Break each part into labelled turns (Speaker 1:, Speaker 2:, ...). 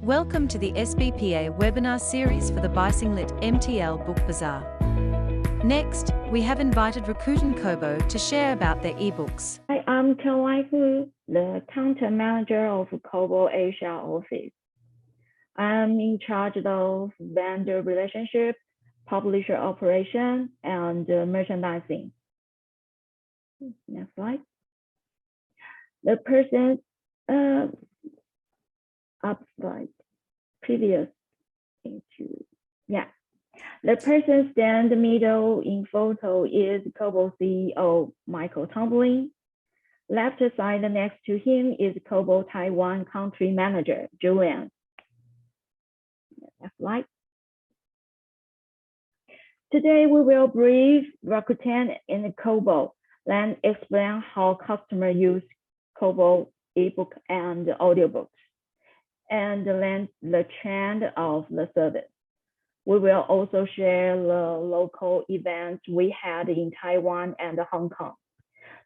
Speaker 1: Welcome to the SBPA Webinar series for the Buysinglit MTL Book Bazaar. Next, we have invited Rakuten Kobo to share about their ebooks.
Speaker 2: Hi, I'm Caroline Hu, the content manager of Kobo Asia office. I'm in charge of vendor relationship, publisher operation, and merchandising. Next slide. The person up slide previous into the person stand middle in photo is Kobo CEO Michael Tomlin. Left side next to him is Kobo Taiwan country manager Julian. Next slide. Today we will brief Rakuten and Kobo, then explain how customers use Kobo ebook and audiobooks, and then the trend of the service. We will also share the local events we had in Taiwan and Hong Kong.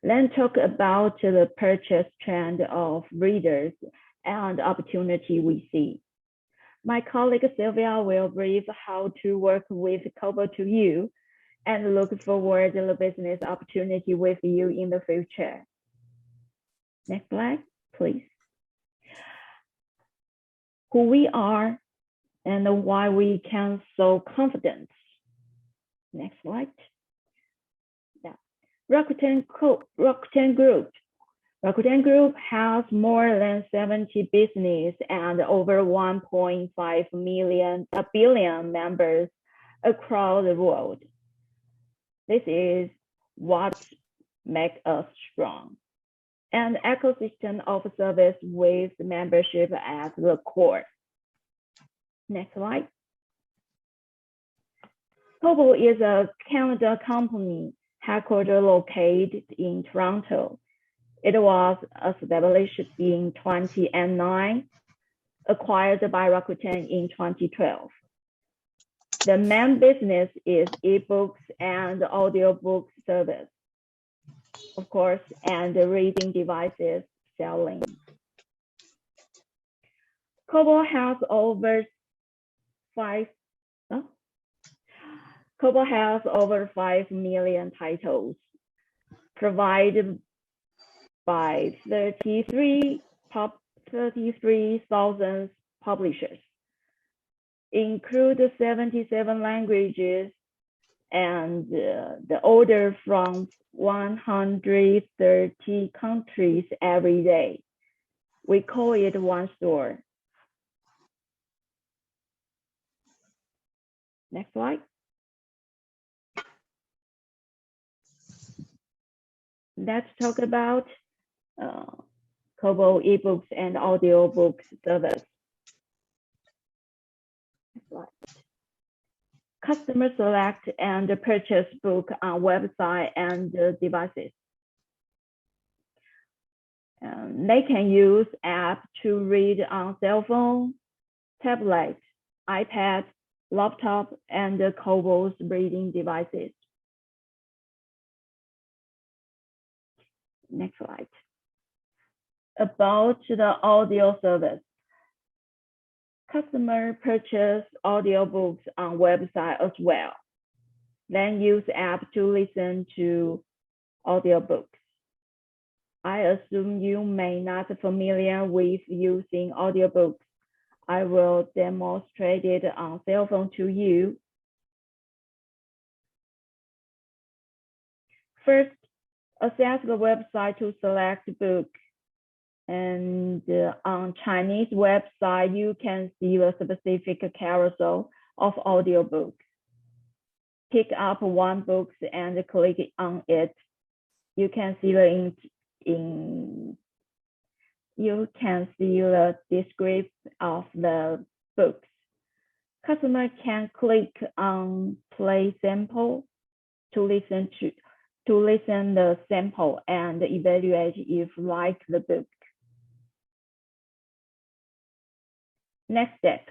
Speaker 2: Then talk about the purchase trend of readers and opportunity we see. My colleague Sylvia will brief how to work with Kobo to you and look forward to the business opportunity with you in the future. Next slide, please. Who we are and why we can so confident. Next slide. Rakuten Group. Rakuten Group has more than 70 business and over 1.5 billion members across the world. This is what makes us strong. An ecosystem of service with membership at the core. Next slide. Kobo is a Canada company headquartered located in Toronto. It was established in 2009, acquired by Rakuten in 2012. The main business is ebooks and audiobook service, of course, and reading devices selling. Kobo has over 5 million titles provided by 33,000 publishers, include 77 languages and the order from 130 countries every day. We call it one store. Next slide. Let's talk about Kobo ebooks and audiobook service. Next slide. Customer select and purchase book on website and devices. They can use app to read on cell phone, tablet, iPad, laptop, and Kobo's reading devices. Next slide. About the audio service. Customer purchase audiobooks on website as well, then use app to listen to audiobooks. I assume you may not be familiar with using audiobooks. I will demonstrate it on cell phone to you. First, access the website to select book. And on Chinese website, you can see the specific carousel of audiobooks. Pick up one book and click on it. You can see the description of the books. Customer can click on play sample to listen the sample and evaluate if like the book. Next step.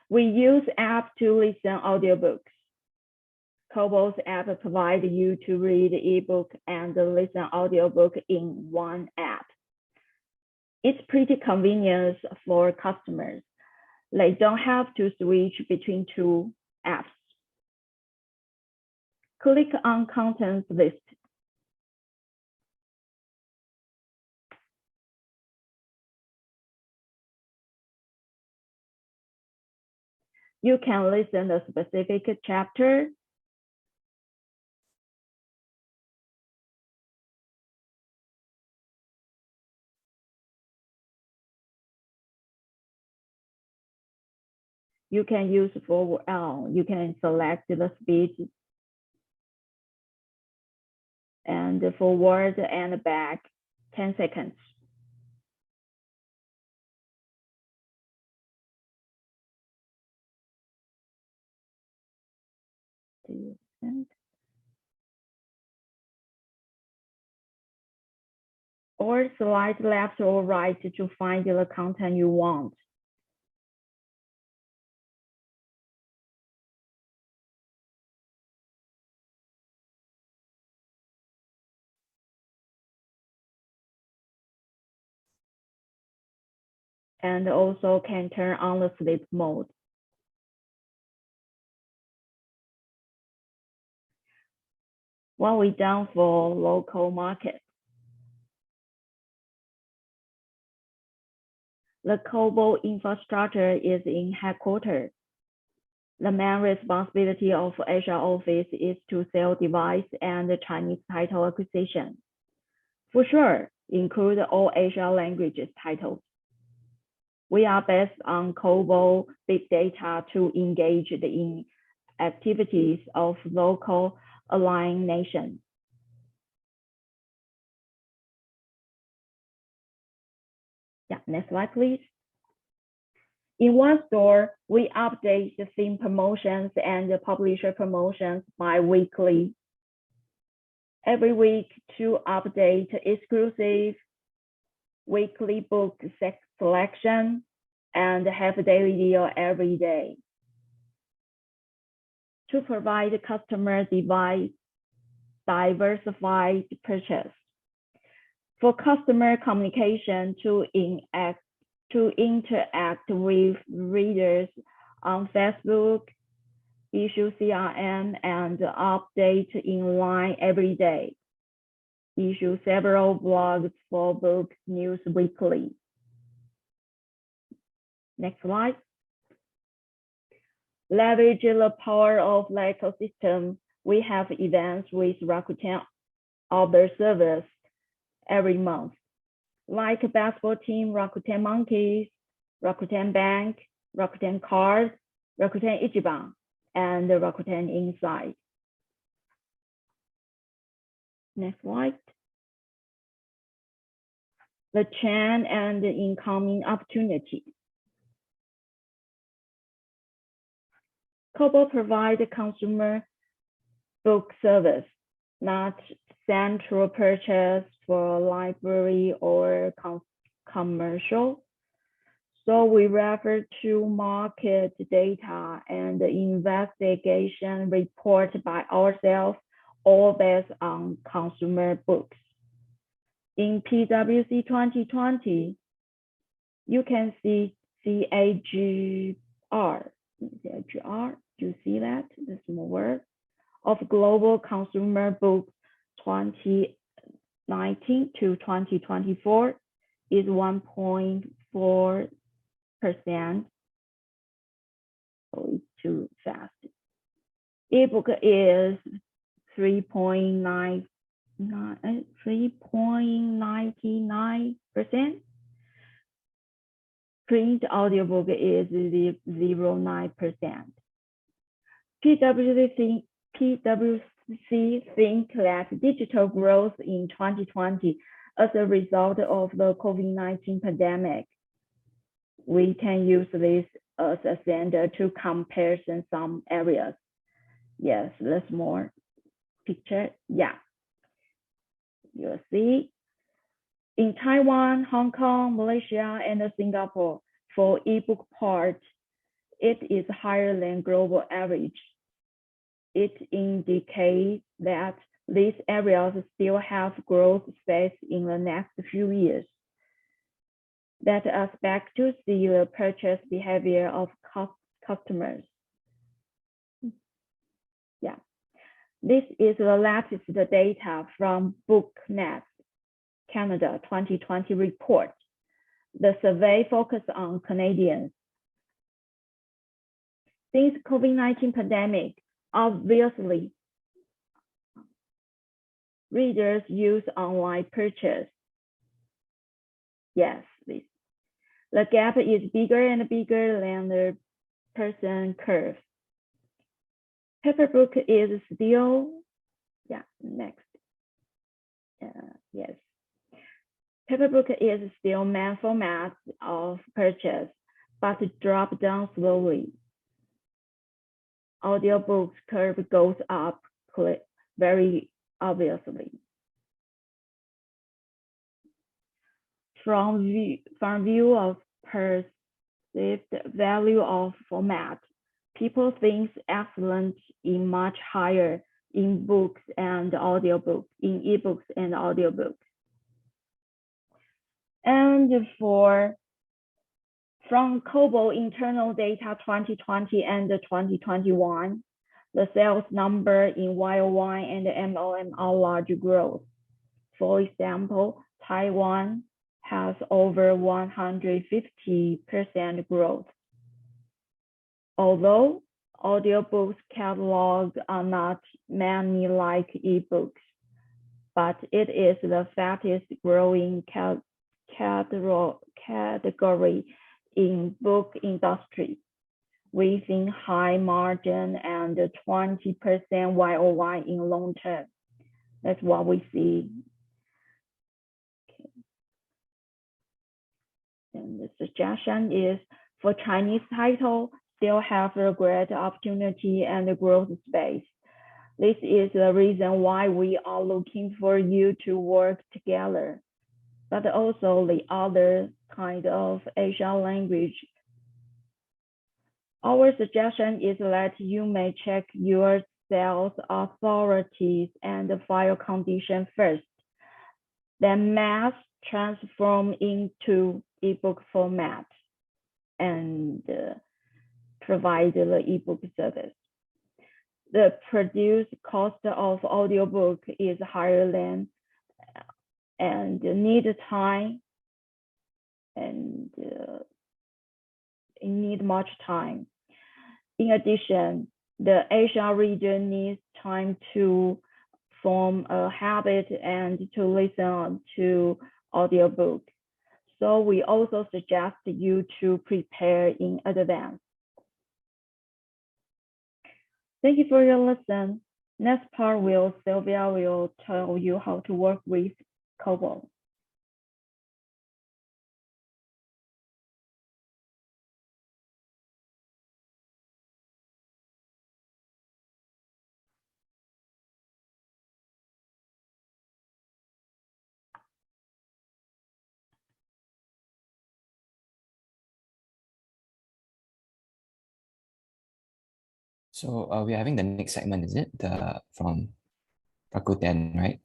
Speaker 2: We use app to listen audiobooks. Kobo's app provides you to read ebook and listen audiobook in one app. It's pretty convenient for customers. They don't have to switch between two apps. Click on Contents List. You can listen a specific chapter. You can use forward, you can select the speed and forward and back 10 seconds. Or slide left or right to find the content you want. And also can turn on the sleep mode. What we done for local market. The Kobo infrastructure is in headquarters. The main responsibility of Asia office is to sell device and Chinese title acquisition. For sure, include all Asia languages titles. We are based on Kobo big data to engage in activities of local aligned nations. Yeah, next slide, please. In one store, we update the theme promotions and the publisher promotions bi-weekly. Every week to update exclusive weekly book selection and have a daily deal every day. To provide customer diversified purchase. For customer communication to interact with readers on Facebook, issue CRM and update in line every day. Issue several blogs for book news weekly. Next slide. Leverage the power of the ecosystem. We have events with Rakuten observers every month, like basketball team Rakuten Monkeys, Rakuten Bank, Rakuten Card, Rakuten Ichiban, and the Rakuten Inside. Next slide. The trend and the incoming opportunity. Kobo provides consumer book service, not central purchase for library or commercial. So we refer to market data and the investigation report by ourselves, all based on consumer books. In PwC 2020, you can see CAGR, do you see that, the small word, of global consumer books 2019 to 2024 is 1.4%. So it's too fast. Ebook is 3.99%. Print audiobook is 0.9%. PwC think that digital growth in 2020 as a result of the COVID-19 pandemic. We can use this as a standard to comparison some areas. Yes, there's more picture. Yeah, you'll see. In Taiwan, Hong Kong, Malaysia, and Singapore, for ebook part, it is higher than global average. It indicates that these areas still have growth space in the next few years. That us back to see the purchase behavior of customers. Yeah, this is the latest data from BookNet Canada 2020 report. The survey focused on Canadians. Since COVID-19 pandemic, obviously, readers use online purchase. Yes, please. The gap is bigger and bigger than the person curve. Paper book is still, next. Yes. Paper book is still main format of purchase, but drop down slowly. Audiobooks curve goes up very obviously. From view of perceived value of format, people think excellent is much higher in books and audiobooks, in ebooks and audiobooks. And from Kobo internal data 2020 and 2021, the sales number in YOY and MOM are large growth. For example, Taiwan has over 150% growth. Although audiobooks catalog are not many like ebooks, but it is the fastest growing category in book industry, within high margin and 20% YOY in long term. That's what we see. Okay. And the suggestion is for Chinese title, still have a great opportunity and growth space. This is the reason why we are looking for you to work together, but also the other kind of Asian language. Our suggestion is that you may check your sales authorities and file condition first, then mass transform into ebook format and provide the ebook service. The produced cost of audiobook is higher than and need time and need much time. In addition, the Asia region needs time to form a habit and to listen to audiobook. So we also suggest you to prepare in advance. Thank you for your listen. Next part, Sylvia will tell you how to work with Kobo.
Speaker 3: So we're having the next segment, is it? From Rakuten, right?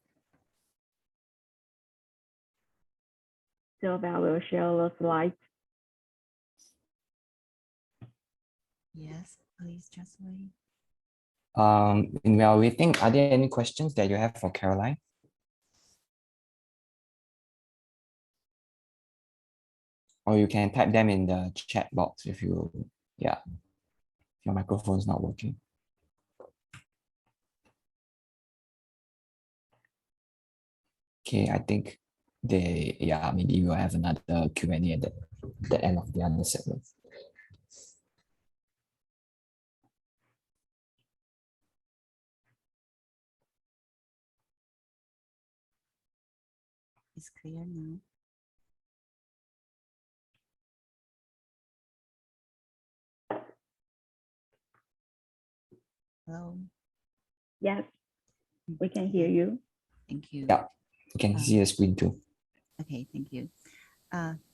Speaker 2: Sylvia will share the slides.
Speaker 4: Yes, please just wait.
Speaker 3: While waiting, are there any questions that you have for Caroline? Or you can type them in the chat box if you, if your microphone is not working. Okay, I think maybe we'll have another Q&A at the end of the other segment.
Speaker 4: It's clear now. Hello.
Speaker 2: Yes, we can hear you.
Speaker 4: Thank you.
Speaker 3: Yeah, you can see the screen too.
Speaker 4: Okay, thank you.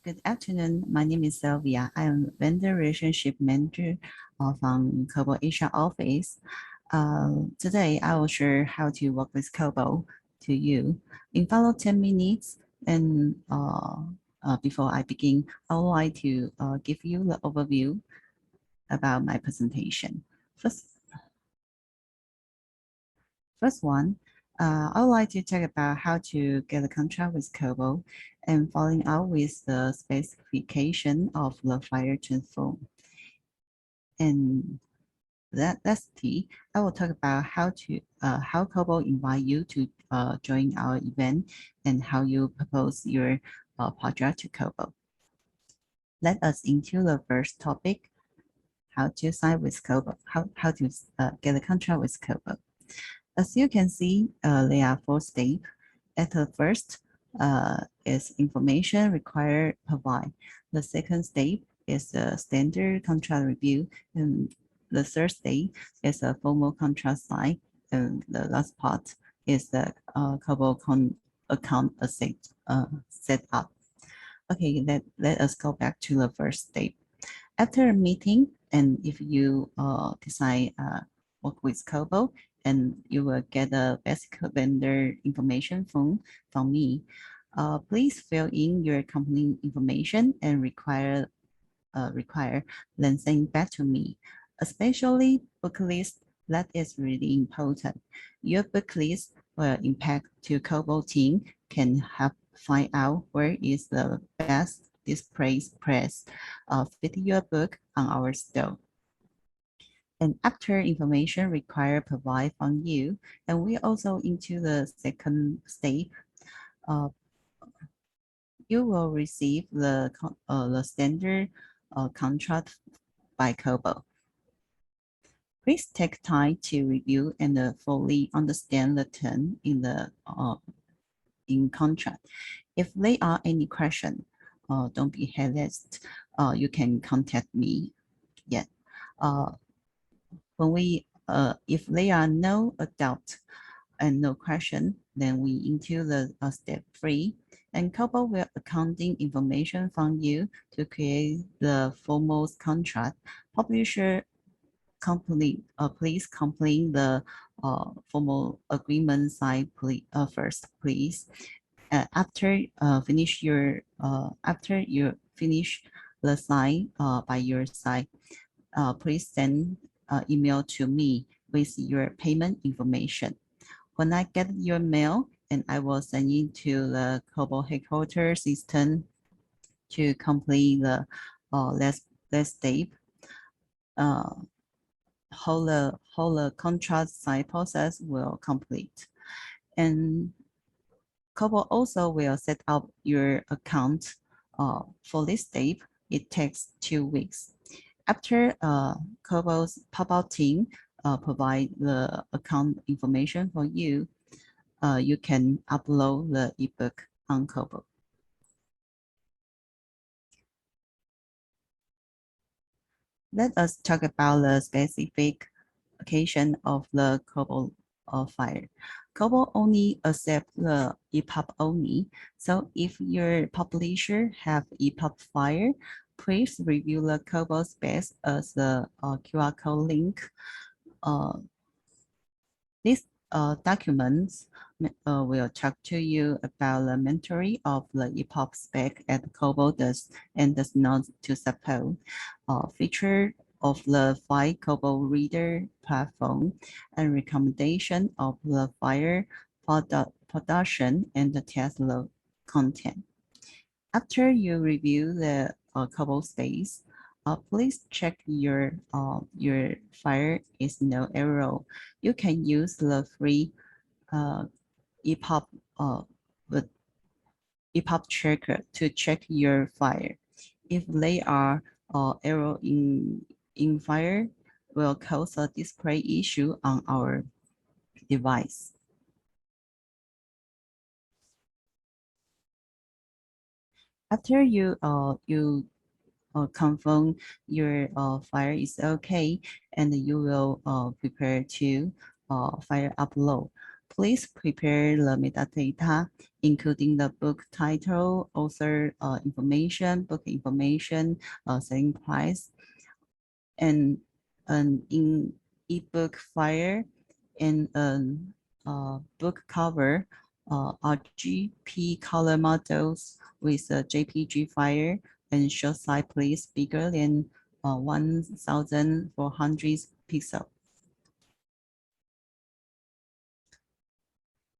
Speaker 4: Good afternoon. My name is Sylvia. I am vendor relationship manager from Kobo Asia office. Today, I will share how to work with Kobo to you. In follow 10 minutes, and before I begin, I would like to give you the overview about my presentation. First one, I would like to talk about how to get a contract with Kobo and following out with the specification of the fire transform. And lastly, I will talk about how Kobo invite you to join our event and how you propose your project to Kobo. Let us into the first topic, how to sign with Kobo, how to get a contract with Kobo. As you can see, there are 4 steps. At the first is information required provide. The second step is the standard contract review, and the third step is a formal contract sign, and the last part is the Kobo account set up. Okay, let us go back to the first step. After a meeting, and if you decide work with Kobo, and you will get a basic vendor information form from me. Please fill in your company information and require then send back to me. Especially book list, that is really important. Your book list will impact to Kobo team can help find out where is the best display price fit your book on our store. And after information required provide from you, and we also into the second step, you will receive the standard contract by Kobo. Please take time to review and fully understand the term in the in contract. If there are any question, don't be hesitant. You can contact me. Yet, when we if there are no doubt and no question, then we into the step 3, and Kobo will accounting information from you to create the formal contract. Publisher please complete the formal agreement sign first, please. After you finish the sign by your side, please send email to me with your payment information. When I get your mail, and I will send it to the Kobo headquarters system to complete the last step. How the contract sign process will complete. And Kobo also will set up your account for this step. It takes 2 weeks. After Kobo's pop-out team provide the account information for you, you can upload the ebook on Kobo. Let us talk about the specification of the Kobo file. Kobo only accept the EPUB only. So if your publisher have EPUB file, please review the Kobo spec as the QR code link. These documents will talk to you about the mandatory of the EPUB spec at Kobo does not to support feature of the file Kobo reader platform and recommendation of the file production and the test the content. After you review the Kobo space, please check your file is no error. You can use the free EPUB EPUB checker to check your file. If they are error in file, will cause a display issue on our device. After you confirm your file is okay, and you will prepare to file upload. Please prepare the metadata, including the book title, author information, book information, selling price, and in ebook file and book cover RGB color models with a JPG file and show size please bigger than 1,400 pixels.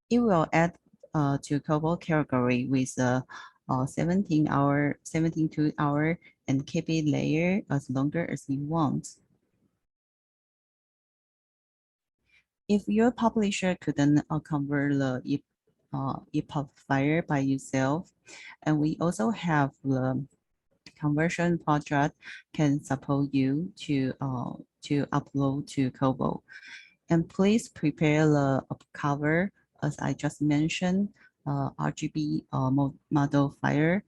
Speaker 4: It will add to Kobo category with a 72-hour, and keep it layer as longer as you want. If your publisher couldn't convert the EPUB file by yourself, and we also have the conversion project can support you to upload to Kobo. And please prepare the cover, as I just mentioned, RGB model file,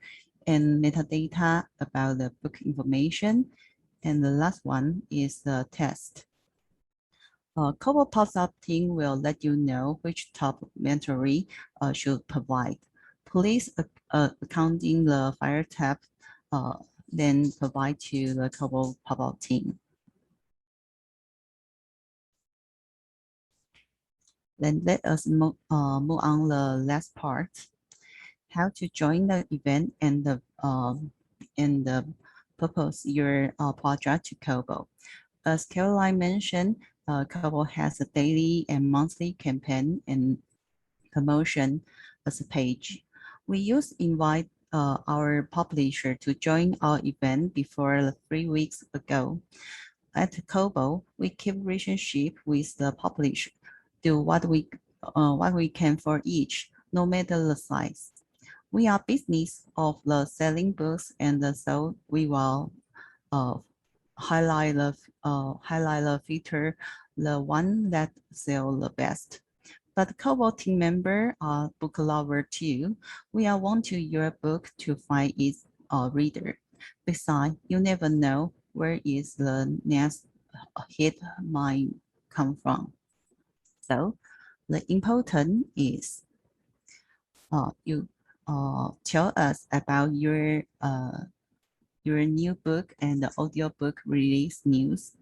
Speaker 4: and metadata about the book information. And the last one is the test. Kobo pop-up team will let you know which top mentoring should provide. Please accounting the file tab, then provide to the Kobo pop-up team. Then let us move on the last part, how to join the event and the propose your project to Kobo. As Caroline mentioned, Kobo has a daily and monthly campaign and promotion as a page. We invite our publisher to join our event before 3 weeks ago. At Kobo, we keep relationship with the publisher, do what we can for each, no matter the size. We are business of the selling books, and so we will highlight the feature, the one that sell the best. But Kobo team member are book lover too. We are want to your book to find its reader. Besides, you never know where is the next hit might come from. So the important is you tell us about your new book and the audiobook release news.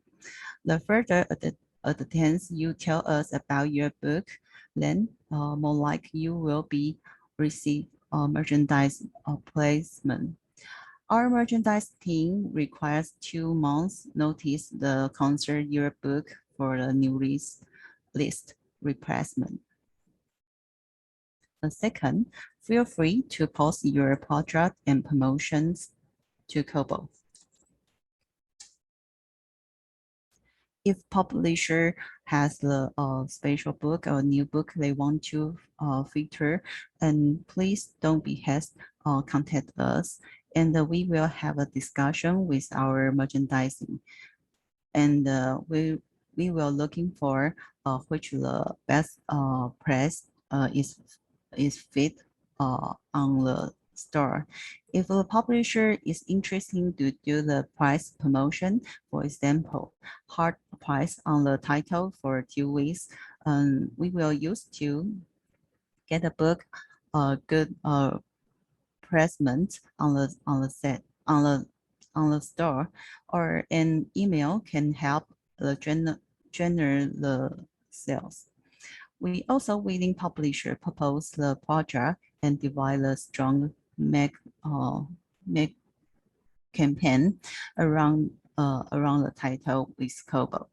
Speaker 4: The further attendance you tell us about your book, then more like you will be receive merchandise placement. Our merchandise team requires 2 months notice the concert your book for the new list replacement. The second, feel free to post your project and promotions to Kobo. If publisher has the special book or new book they want to feature, and please don't be hesitant, contact us, and we will have a discussion with our merchandising, and we will looking for which the best price is fit on the store. If a publisher is interested to do the price promotion, for example, hard price on the title for 2 weeks, we will use to get a book good placement on the store, or an email can help the generate the sales. We also willing publisher propose the project and divide the strong make campaign around the title with Kobo.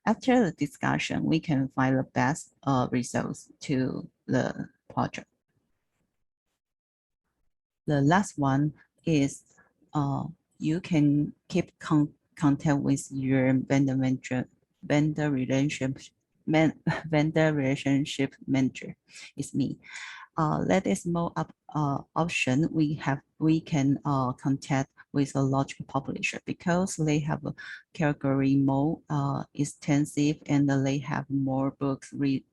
Speaker 4: After the discussion, we can find the best results to the project. The last one is you can keep contact with your vendor relationship manager. It's me. That is more option we can contact with a large publisher, because they have a category more extensive, and they have more books released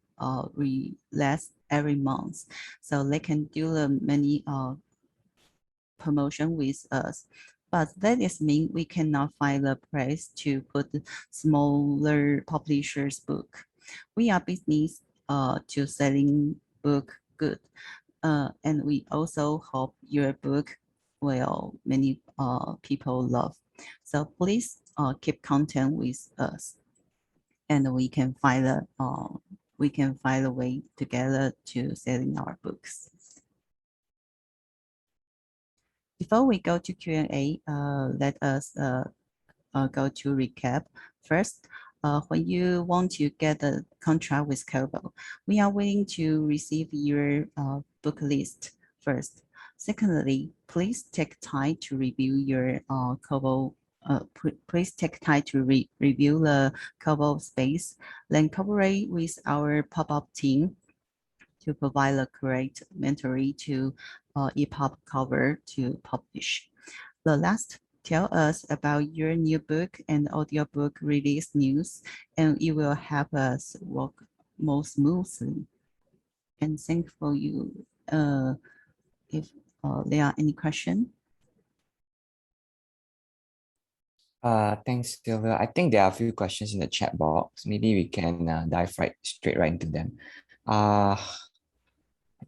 Speaker 4: every month, so they can do the many promotion with us. But that is mean we cannot find the place to put smaller publishers' book. We are business to selling book good, and we also hope your book will many people love. So please keep contact with us, and we can find the we can find a way together to selling our books. Before we go to Q&A, let us go to recap. First, when you want to get a contract with Kobo, we are willing to receive your book list first. Secondly, please take time to review your Kobo. Please take time to review the Kobo space, then cooperate with our pop-up team to provide the correct inventory to EPUB cover to publish. The last, tell us about your new book and audiobook release news, and it will help us work more smoothly. And thank for you. If there are any questions.
Speaker 3: Thanks, Sylvia. I think there are a few questions in the chat box. Maybe we can dive straight into them. I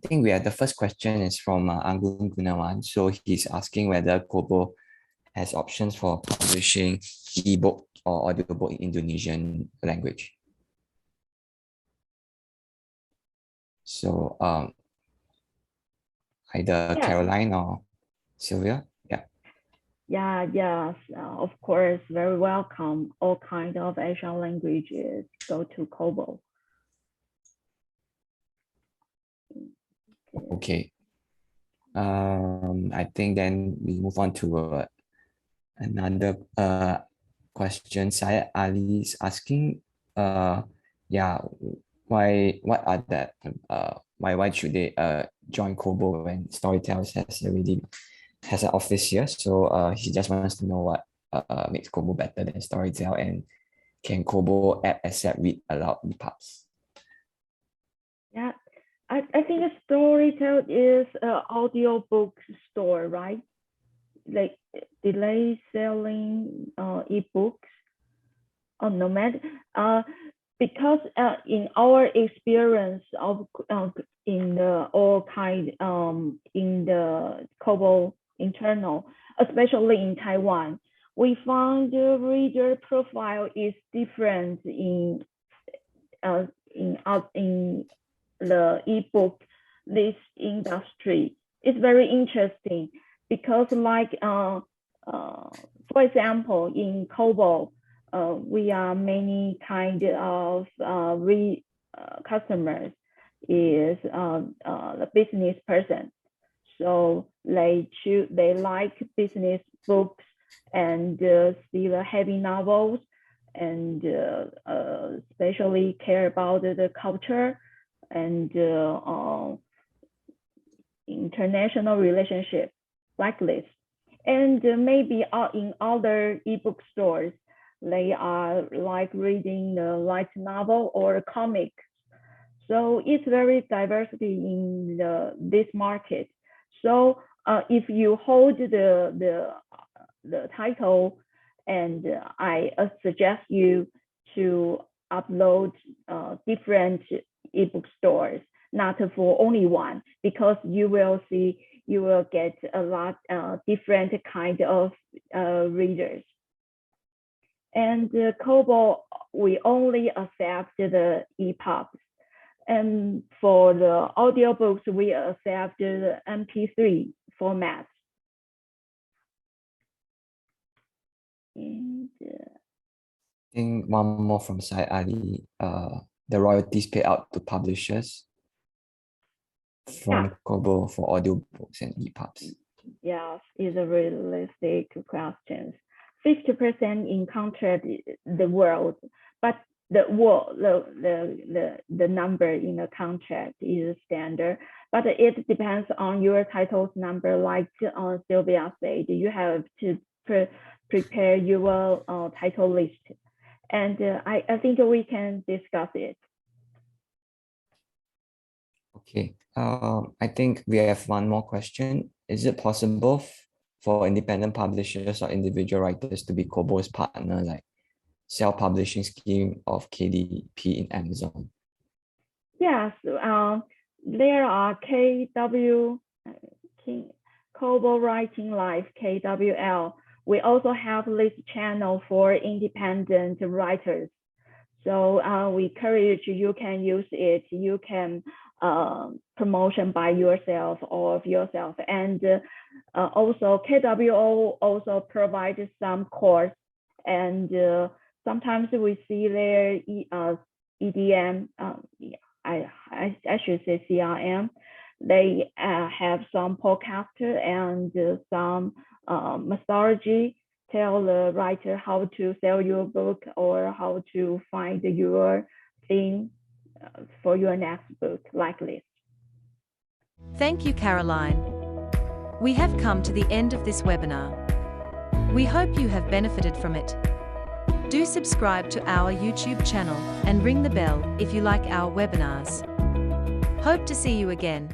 Speaker 3: think we have the first question is from Anggun Gunawan. So he's asking whether Kobo has options for publishing ebook or audiobook in Indonesian language. So either Caroline or Sylvia.
Speaker 2: Yes, of course, very welcome. All kinds of Asian languages go to Kobo.
Speaker 3: Okay. I think then we move on to another question. Syed Ali is asking, why should they join Kobo when Storytel has an office here? So he just wants to know what makes Kobo better than Storytel, and can Kobo app accept read aloud EPUBs?
Speaker 2: Yeah, I think Storytel is an audiobook store, right? Like delay selling ebooks on no matter because in our experience of in the all kind in the Kobo internal, especially in Taiwan, we found the reader profile is different in the ebook this industry. It's very interesting because like for example in Kobo we are many kind of customers is the business person, so they like business books and see the heavy novels and especially care about the culture and international relationship like this. And maybe in other ebook stores, they are like reading the light novel or comic. So it's very diversity in this market. So if you hold the title, and I suggest you to upload different ebook stores, not for only one, because you will get a lot different kind of readers. And Kobo, we only accept the EPUBs. And for the audiobooks, we accept the MP3 format. And
Speaker 3: I think one more from Syed Ali. The royalties paid out to publishers from Kobo for audiobooks and EPUBs.
Speaker 2: Yes, is a realistic question. 50% in contract the world, but the number in the contract is standard, but it depends on your title's number. Like Sylvia said, you have to prepare your title list, and I think we can discuss it.
Speaker 3: Okay, I think we have one more question. Is it possible for independent publishers or individual writers to be Kobo's partner, like self-publishing scheme of KDP in Amazon?
Speaker 2: Yes, there are Kobo Writing Life, KWL. We also have this channel for independent writers. So we encourage you can use it. You can promotion by yourself or of yourself. And also KWO also provides some course, and sometimes we see their EDM, I should say CRM. They have some podcast and some methodology, tell the writer how to sell your book or how to find your theme for your next book, like this.
Speaker 1: Thank you, Caroline. We have come to the end of this webinar. We hope you have benefited from it. Do subscribe to our YouTube channel and ring the bell if you like our webinars. Hope to see you again.